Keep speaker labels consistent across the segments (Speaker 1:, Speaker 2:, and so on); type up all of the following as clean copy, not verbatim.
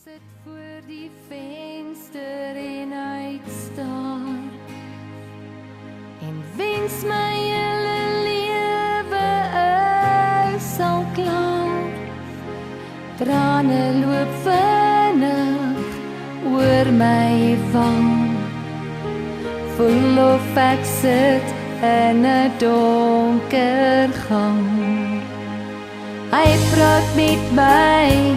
Speaker 1: sit voor die venster en uitstaar en wens my hele lewe sal klaar. Trane loop vinnig oor my wang, voel of ek sit in 'n donker gang. Hy praat met my,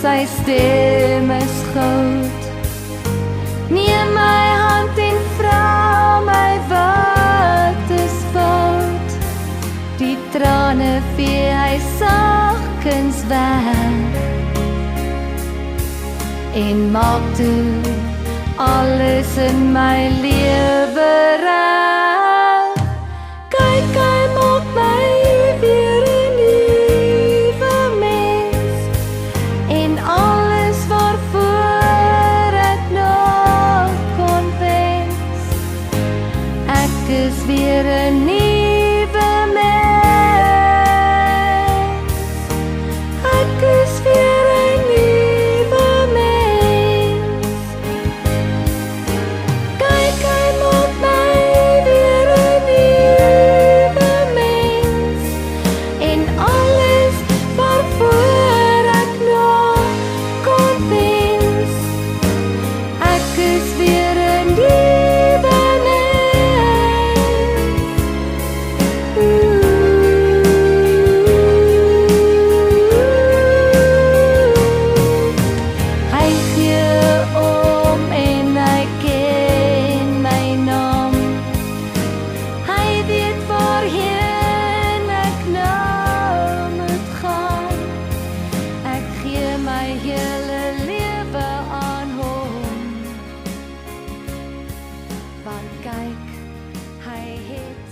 Speaker 1: sy stem is goud. Neem my hand en vra my wat is fout. Die trane vee hy sagkens weg en maak toe alles in my lewe reg. Kyk, hy maak my weer 'n nuwe mens en alles waarvoor ek nog kon wens. Ek is weer 'n nuwe mens. Ek is weer 'n nuwe mens. Kyk, hy maak my weer 'n nuwe mens en alles waarvoor ek nog kon wens. Ek is weer 'n nuwe mens. Hy gee om en hy ken my naam. Hy weet waarheen ek nou moet gaan. Ek gee my hele lewe aan hom, want kyk, hy het